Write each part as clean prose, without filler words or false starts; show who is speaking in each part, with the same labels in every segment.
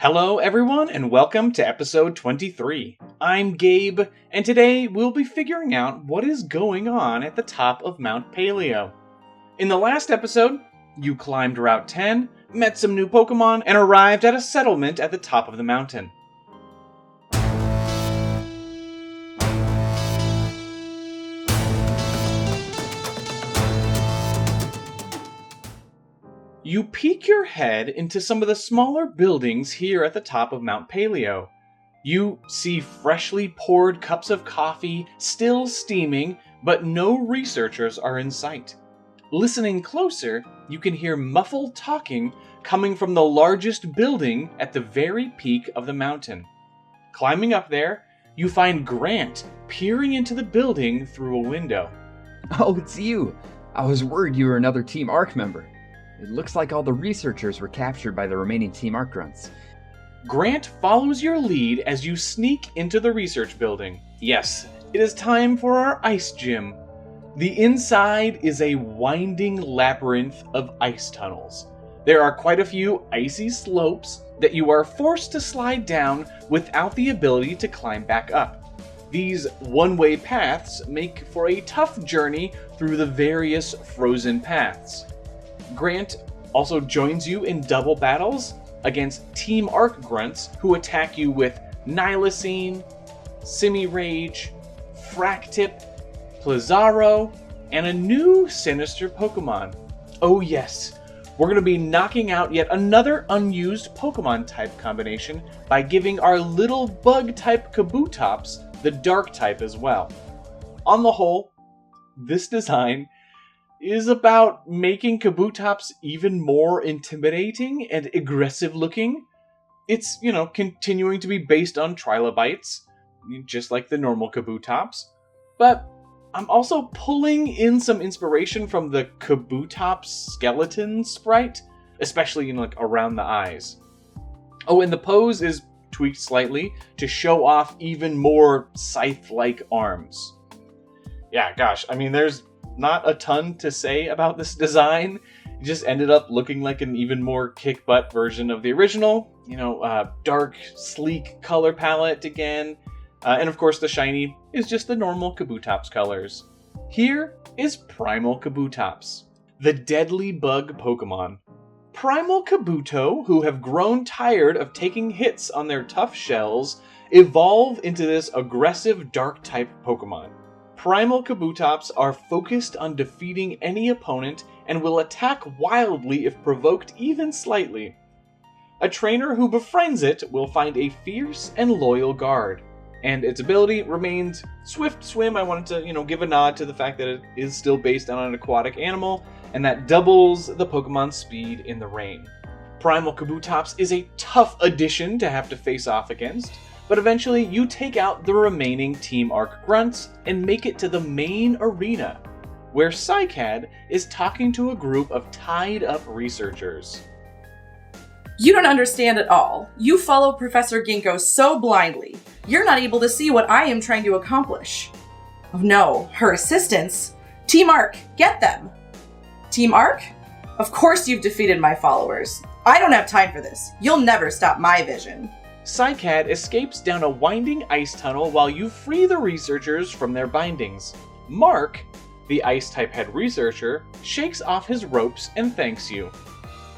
Speaker 1: Hello everyone and welcome to episode 23. I'm Gabe, and today we'll be figuring out what is going on at the top of Mount Paleo. In the last episode, you climbed Route 10, met some new Pokémon, and arrived at a settlement at the top of the mountain. You peek your head into some of the smaller buildings here at the top of Mount Paleo. You see freshly poured cups of coffee, still steaming, but no researchers are in sight. Listening closer, you can hear muffled talking coming from the largest building at the very peak of the mountain. Climbing up there, you find Grant peering into the building through a window.
Speaker 2: Oh, it's you! I was worried you were another Team Arc member. It looks like all the researchers were captured by the remaining Team Arc grunts.
Speaker 1: Grant follows your lead as you sneak into the research building. Yes, it is time for our ice gym. The inside is a winding labyrinth of ice tunnels. There are quite a few icy slopes that you are forced to slide down without the ability to climb back up. These one-way paths make for a tough journey through the various frozen paths. Grant also joins you in double battles against Team Arc grunts who attack you with Nihilocene, Simi-Rage, Fractip, Plazaro, and a new sinister Pokemon. Oh yes, we're going to be knocking out yet another unused Pokemon type combination by giving our little bug type Kabutops the dark type as well. On the whole, this design is about making Kabutops even more intimidating and aggressive looking. It's, continuing to be based on trilobites, just like the normal Kabutops. But I'm also pulling in some inspiration from the Kabutops skeleton sprite, especially around the eyes. Oh, and the pose is tweaked slightly to show off even more scythe-like arms. Yeah, gosh, there's not a ton to say about this design. It just ended up looking like an even more kick-butt version of the original. Dark, sleek color palette again. And of course the shiny is just the normal Kabutops colors. Here is Primal Kabutops, the deadly bug Pokemon. Primal Kabuto, who have grown tired of taking hits on their tough shells, evolve into this aggressive dark-type Pokemon. Primal Kabutops are focused on defeating any opponent and will attack wildly if provoked even slightly. A trainer who befriends it will find a fierce and loyal guard, and its ability remains Swift Swim. I wanted to, give a nod to the fact that it is still based on an aquatic animal, and that doubles the Pokemon's speed in the rain. Primal Kabutops is a tough addition to have to face off against, but eventually you take out the remaining Team Arc grunts and make it to the main arena, where Psycad is talking to a group of tied-up researchers.
Speaker 3: You don't understand at all. You follow Professor Ginkgo so blindly. You're not able to see what I am trying to accomplish. Oh no, her assistants? Team Arc, get them! Team Arc? Of course you've defeated my followers. I don't have time for this. You'll never stop my vision.
Speaker 1: Psycad escapes down a winding ice tunnel while you free the researchers from their bindings. Mark, the ice-type head researcher, shakes off his ropes and thanks you.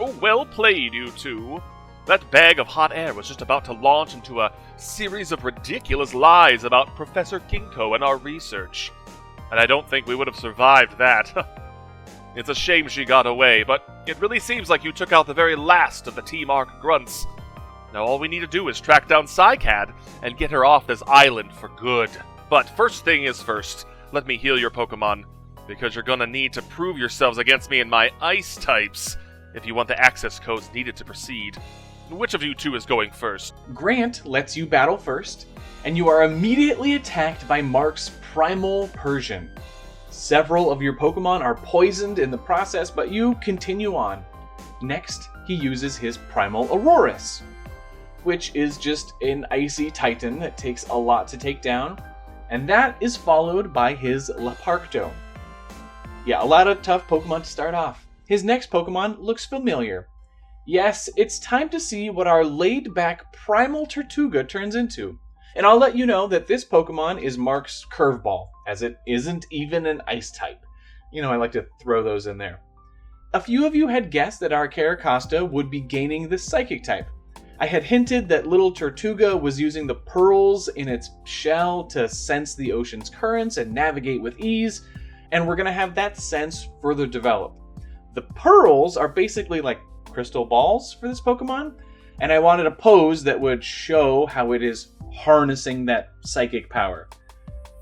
Speaker 4: Oh, well played, you two. That bag of hot air was just about to launch into a series of ridiculous lies about Professor Ginkgo and our research. And I don't think we would have survived that. It's a shame she got away, but it really seems like you took out the very last of the Team Arc grunts. Now all we need to do is track down Psycad and get her off this island for good. But first thing is first, let me heal your Pokemon, because you're gonna need to prove yourselves against me in my ice types if you want the access codes needed to proceed. Which of you two is going first?
Speaker 1: Grant lets you battle first, and you are immediately attacked by Mark's Primal Persian. Several of your Pokemon are poisoned in the process, but you continue on. Next, he uses his Primal Aurorus, which is just an icy titan that takes a lot to take down, and that is followed by his Laparcto. Yeah, a lot of tough Pokemon to start off. His next Pokemon looks familiar. Yes, it's time to see what our laid-back primal Tortuga turns into. And I'll let you know that this Pokemon is Mark's curveball, as it isn't even an ice type. I like to throw those in there. A few of you had guessed that our Caracosta would be gaining the Psychic type. I had hinted that little Tortuga was using the pearls in its shell to sense the ocean's currents and navigate with ease, and we're going to have that sense further develop. The pearls are basically like crystal balls for this Pokemon, and I wanted a pose that would show how it is harnessing that psychic power.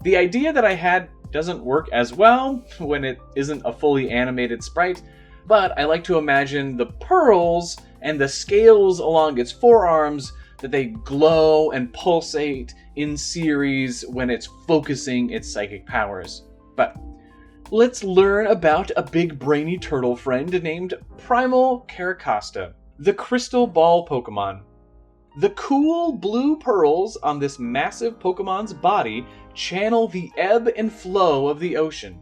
Speaker 1: The idea that I had doesn't work as well when it isn't a fully animated sprite, but I like to imagine the pearls and the scales along its forearms that they glow and pulsate in series when it's focusing its psychic powers. But let's learn about a big brainy turtle friend named Primal Caracosta, the crystal ball Pokemon. The cool blue pearls on this massive Pokemon's body channel the ebb and flow of the ocean.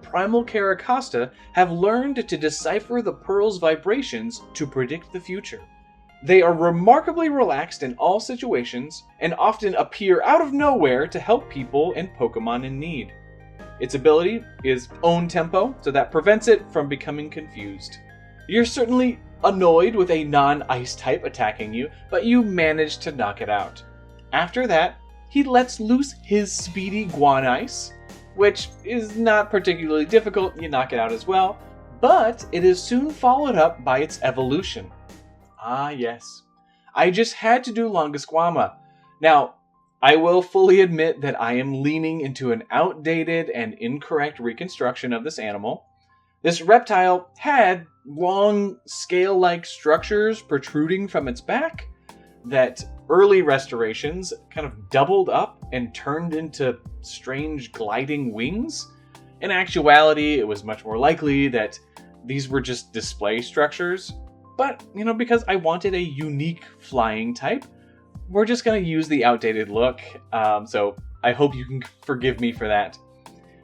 Speaker 1: Primal Caracosta have learned to decipher the pearl's vibrations to predict the future. They are remarkably relaxed in all situations and often appear out of nowhere to help people and Pokemon in need. Its ability is Own Tempo, so that prevents it from becoming confused. You're certainly annoyed with a non-ice type attacking you, but you manage to knock it out. After that, he lets loose his speedy Guan-Ice, which is not particularly difficult, you knock it out as well, but it is soon followed up by its evolution. Ah yes, I just had to do Longisquama. Now, I will fully admit that I am leaning into an outdated and incorrect reconstruction of this animal. This reptile had long, scale-like structures protruding from its back that early restorations kind of doubled up and turned into strange gliding wings. In actuality, it was much more likely that these were just display structures. But, because I wanted a unique flying type, we're just going to use the outdated look. So I hope you can forgive me for that.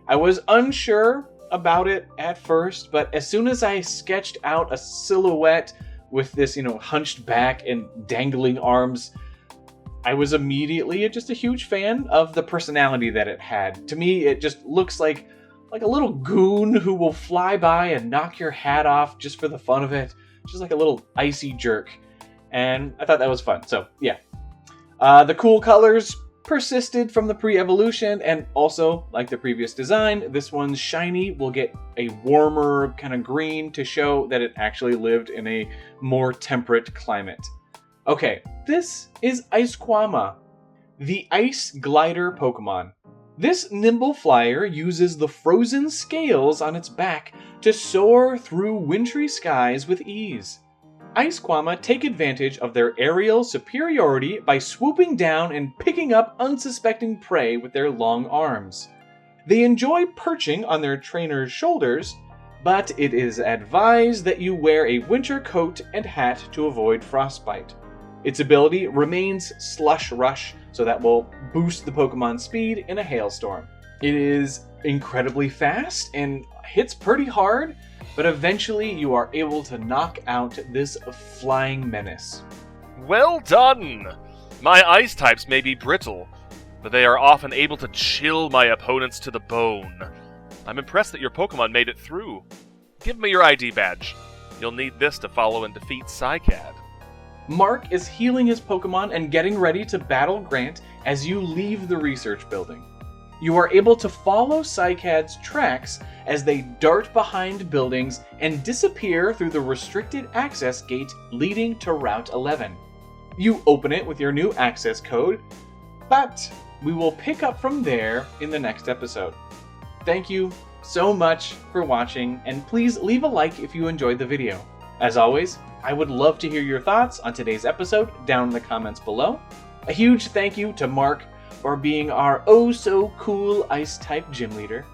Speaker 1: I was unsure about it at first, but as soon as I sketched out a silhouette with this, hunched back and dangling arms, I was immediately just a huge fan of the personality that it had. To me, it just looks like a little goon who will fly by and knock your hat off just for the fun of it. Just like a little icy jerk. And I thought that was fun. So, yeah. The cool colors persisted from the pre-evolution, and also, like the previous design, this one's shiny will get a warmer kind of green to show that it actually lived in a more temperate climate. Okay, this is Icequama, the ice glider Pokemon. This nimble flyer uses the frozen scales on its back to soar through wintry skies with ease. Icequama take advantage of their aerial superiority by swooping down and picking up unsuspecting prey with their long arms. They enjoy perching on their trainer's shoulders, but it is advised that you wear a winter coat and hat to avoid frostbite. Its ability remains Slush Rush, so that will boost the Pokemon's speed in a hailstorm. It is incredibly fast and hits pretty hard, but eventually you are able to knock out this flying menace.
Speaker 4: Well done! My ice types may be brittle, but they are often able to chill my opponents to the bone. I'm impressed that your Pokemon made it through. Give me your ID badge. You'll need this to follow and defeat Psycad.
Speaker 1: Mark is healing his Pokemon and getting ready to battle Grant as you leave the research building. You are able to follow Psycad's tracks as they dart behind buildings and disappear through the restricted access gate leading to Route 11. You open it with your new access code, but we will pick up from there in the next episode. Thank you so much for watching, and please leave a like if you enjoyed the video. As always, I would love to hear your thoughts on today's episode down in the comments below. A huge thank you to Mark for being our oh-so-cool Ice-type gym leader.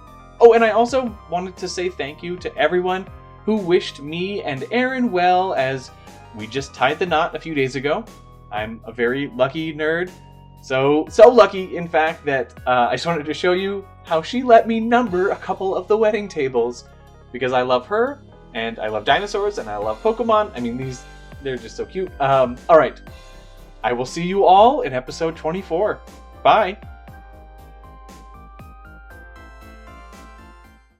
Speaker 1: Oh, and I also wanted to say thank you to everyone who wished me and Aaron well as we just tied the knot a few days ago. I'm a very lucky nerd. So lucky, in fact, that I just wanted to show you how she let me number a couple of the wedding tables. Because I love her, and I love dinosaurs, and I love Pokemon. I mean, They're just so cute. All right. I will see you all in episode 24. Bye.